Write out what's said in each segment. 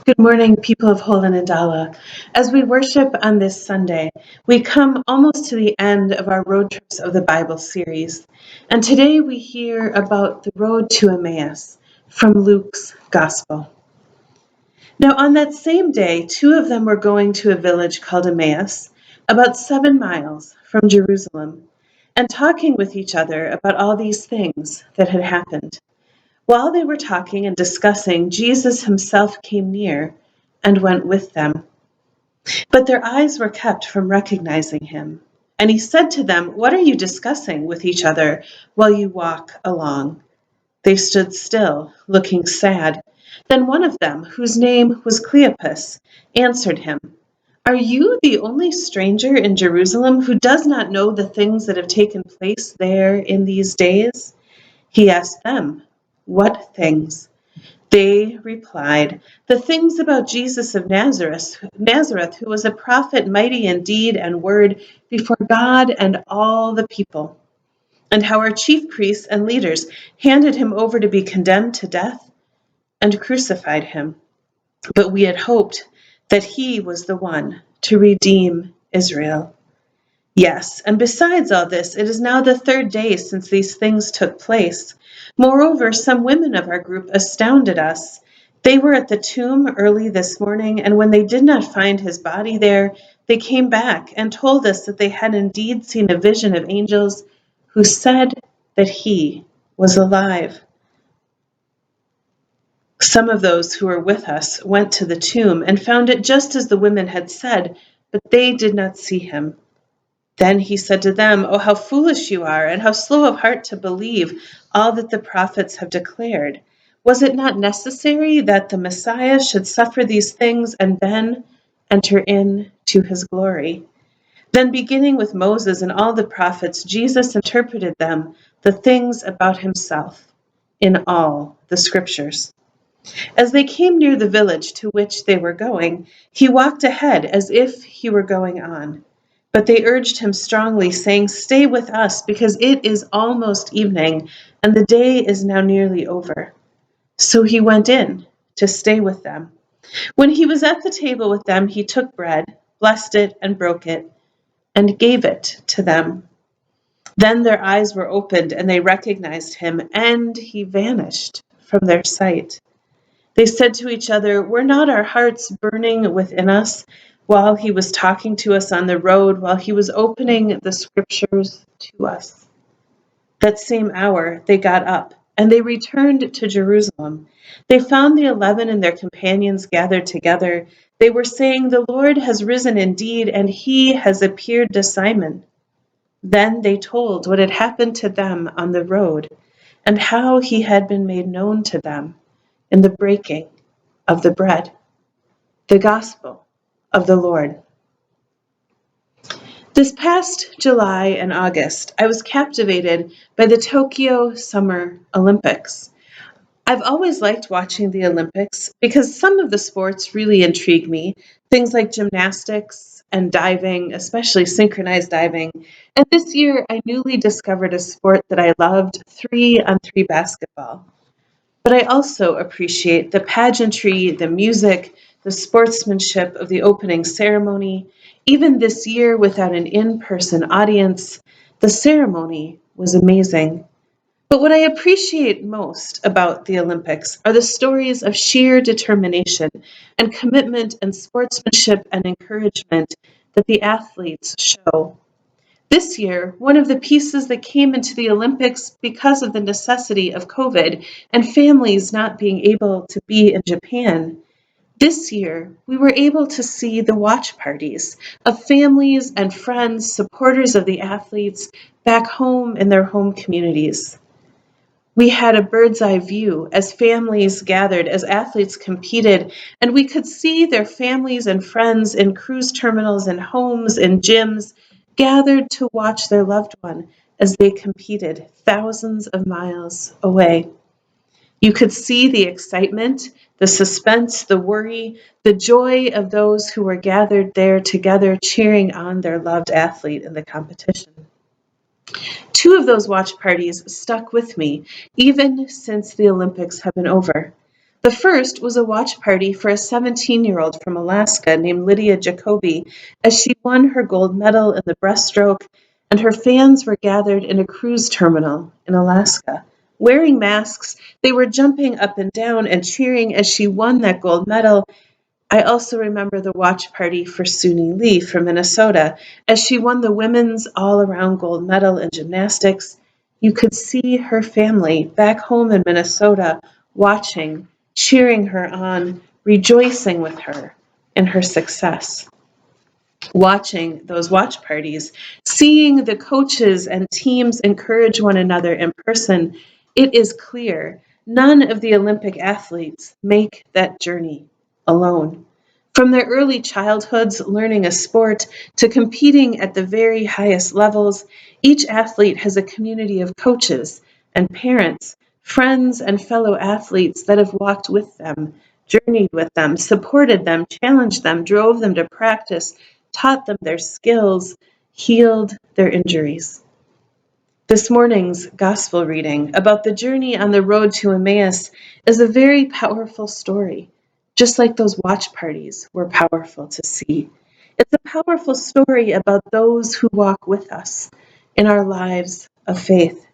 Good morning, people of Holden and Dala. As we worship on this Sunday, we come almost to the end of our Road Trips of the Bible series. And today we hear about the road to Emmaus from Luke's Gospel. Now, on that same day, two of them were going to a village called Emmaus, about 7 miles from Jerusalem, and talking with each other about all these things that had happened. While they were talking and discussing, Jesus himself came near and went with them. But their eyes were kept from recognizing him. And he said to them, "What are you discussing with each other while you walk along?" They stood still, looking sad. Then one of them, whose name was Cleopas, answered him, "Are you the only stranger in Jerusalem who does not know the things that have taken place there in these days?" He asked them, "What things?" They replied, "The things about Jesus of Nazareth, who was a prophet mighty in deed and word before God and all the people, and how our chief priests and leaders handed him over to be condemned to death and crucified him. But we had hoped that he was the one to redeem Israel. Yes, and besides all this, it is now the 3rd day since these things took place. Moreover, some women of our group astounded us. They were at the tomb early this morning, and when they did not find his body there, they came back and told us that they had indeed seen a vision of angels who said that he was alive. Some of those who were with us went to the tomb and found it just as the women had said, but they did not see him." Then he said to them, "Oh, how foolish you are, and how slow of heart to believe all that the prophets have declared. Was it not necessary that the Messiah should suffer these things and then enter into his glory?" Then, beginning with Moses and all the prophets, Jesus interpreted them, the things about himself, in all the scriptures. As they came near the village to which they were going, he walked ahead as if he were going on. But they urged him strongly, saying, "Stay with us, because it is almost evening, and the day is now nearly over." So he went in to stay with them. When he was at the table with them, he took bread, blessed it, and broke it, and gave it to them. Then their eyes were opened, and they recognized him, and he vanished from their sight. They said to each other, "Were not our hearts burning within us while he was talking to us on the road, while he was opening the scriptures to us?" That same hour they got up, and they returned to Jerusalem. They found the 11 and their companions gathered together. They were saying, "The Lord has risen indeed, and he has appeared to Simon." Then they told what had happened to them on the road, and how he had been made known to them in the breaking of the bread. The Gospel of the Lord. This past July and August, I was captivated by the Tokyo Summer Olympics. I've always liked watching the Olympics because some of the sports really intrigue me, things like gymnastics and diving, especially synchronized diving. And this year, I newly discovered a sport that I loved, 3-on-3 basketball. But I also appreciate the pageantry, the music, the sportsmanship of the opening ceremony. Even this year, without an in-person audience, the ceremony was amazing. But what I appreciate most about the Olympics are the stories of sheer determination and commitment and sportsmanship and encouragement that the athletes show. This year, one of the pieces that came into the Olympics because of the necessity of COVID and families not being able to be in Japan, this year we were able to see the watch parties of families and friends, supporters of the athletes back home in their home communities. We had a bird's eye view as families gathered, as athletes competed, and we could see their families and friends in cruise terminals and homes and gyms gathered to watch their loved one as they competed thousands of miles away. You could see the excitement, the suspense, the worry, the joy of those who were gathered there together cheering on their loved athlete in the competition. Two of those watch parties stuck with me, even since the Olympics have been over. The first was a watch party for a 17-year-old from Alaska named Lydia Jacoby as she won her gold medal in the breaststroke, and her fans were gathered in a cruise terminal in Alaska. Wearing masks, they were jumping up and down and cheering as she won that gold medal. I also remember the watch party for Suni Lee from Minnesota as she won the women's all-around gold medal in gymnastics. You could see her family back home in Minnesota watching, cheering her on, rejoicing with her in her success. Watching those watch parties, seeing the coaches and teams encourage one another in person, it is clear none of the Olympic athletes make that journey alone. From their early childhoods learning a sport to competing at the very highest levels, each athlete has a community of coaches and parents, friends and fellow athletes that have walked with them, journeyed with them, supported them, challenged them, drove them to practice, taught them their skills, healed their injuries. This morning's gospel reading about the journey on the road to Emmaus is a very powerful story, just like those watch parties were powerful to see. It's a powerful story about those who walk with us in our lives of faith.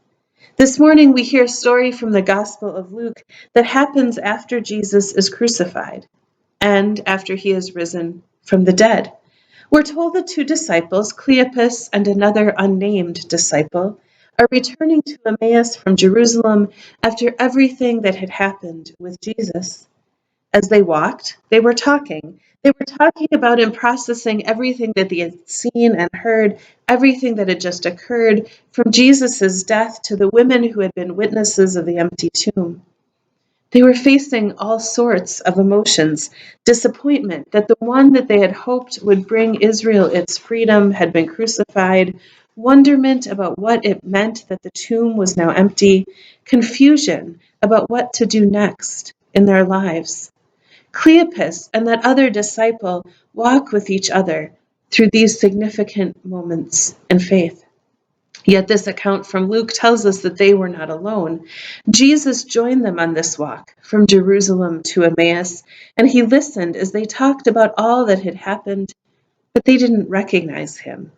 This morning we hear a story from the Gospel of Luke that happens after Jesus is crucified and after he is risen from the dead. We're told the two disciples, Cleopas and another unnamed disciple, are returning to Emmaus from Jerusalem after everything that had happened with Jesus. As they walked, they were talking. They were talking about and processing everything that they had seen and heard, everything that had just occurred, from Jesus' death to the women who had been witnesses of the empty tomb. They were facing all sorts of emotions, disappointment that the one that they had hoped would bring Israel its freedom had been crucified, wonderment about what it meant that the tomb was now empty, confusion about what to do next in their lives. Cleopas and that other disciple walk with each other through these significant moments in faith. Yet this account from Luke tells us that they were not alone. Jesus joined them on this walk from Jerusalem to Emmaus, and he listened as they talked about all that had happened, but they didn't recognize him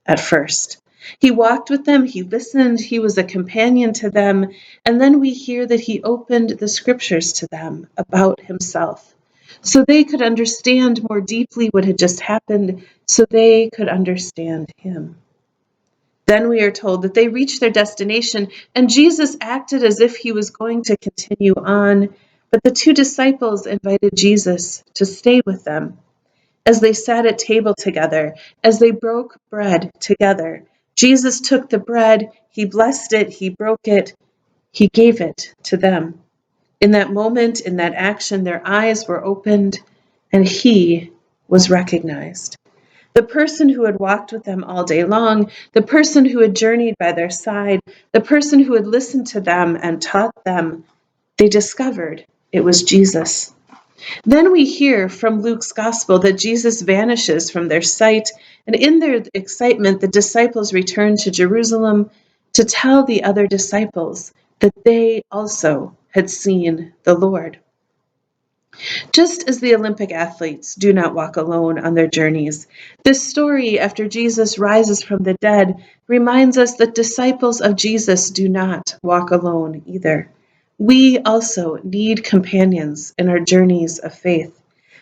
at first. He walked with them, he listened, he was a companion to them, and then we hear that he opened the scriptures to them about himself, so they could understand more deeply what had just happened, so they could understand him. Then we are told that they reached their destination, and Jesus acted as if he was going to continue on, but the two disciples invited Jesus to stay with them. As they sat at table together, as they broke bread together, Jesus took the bread, he blessed it, he broke it, he gave it to them. In that moment, in that action, their eyes were opened, and he was recognized. The person who had walked with them all day long, the person who had journeyed by their side, the person who had listened to them and taught them, they discovered it was Jesus. Then we hear from Luke's gospel that Jesus vanishes from their sight, and in their excitement, the disciples return to Jerusalem to tell the other disciples that they also had seen the Lord. Just as the Olympic athletes do not walk alone on their journeys, this story, after Jesus rises from the dead, reminds us that disciples of Jesus do not walk alone either. We also need companions in our journeys of faith.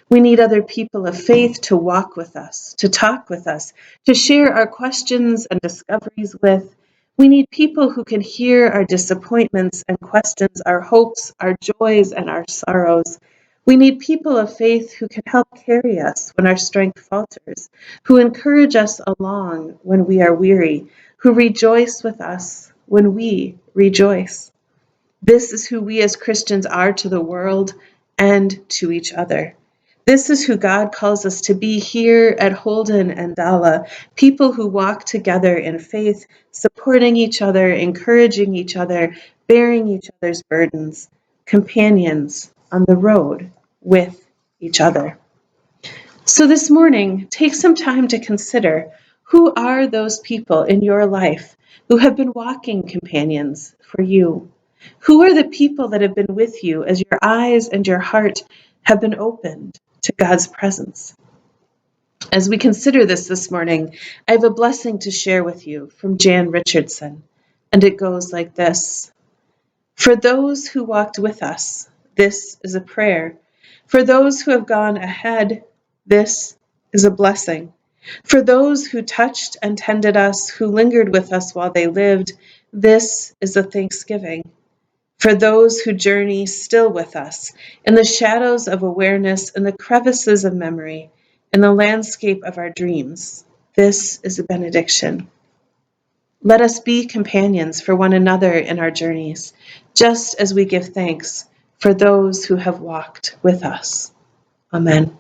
We need other people of faith to walk with us, to talk with us, to share our questions and discoveries with. We need people who can hear our disappointments and questions our hopes, our joys, and our sorrows. We need people of faith who can help carry us when our strength falters, who encourage us along when we are weary, who rejoice with us when we rejoice. This is who we as Christians are to the world and to each other. This is who God calls us to be here at Holden and Dala, people who walk together in faith, supporting each other, encouraging each other, bearing each other's burdens, companions on the road with each other. So this morning, take some time to consider, who are those people in your life who have been walking companions for you? Who are the people that have been with you as your eyes and your heart have been opened to God's presence? As we consider this morning, I have a blessing to share with you from Jan Richardson, and it goes like this. For those who walked with us, this is a prayer. For those who have gone ahead, this is a blessing. For those who touched and tended us, who lingered with us while they lived, this is a thanksgiving. For those who journey still with us, in the shadows of awareness, in the crevices of memory, in the landscape of our dreams, this is a benediction. Let us be companions for one another in our journeys, just as we give thanks for those who have walked with us. Amen.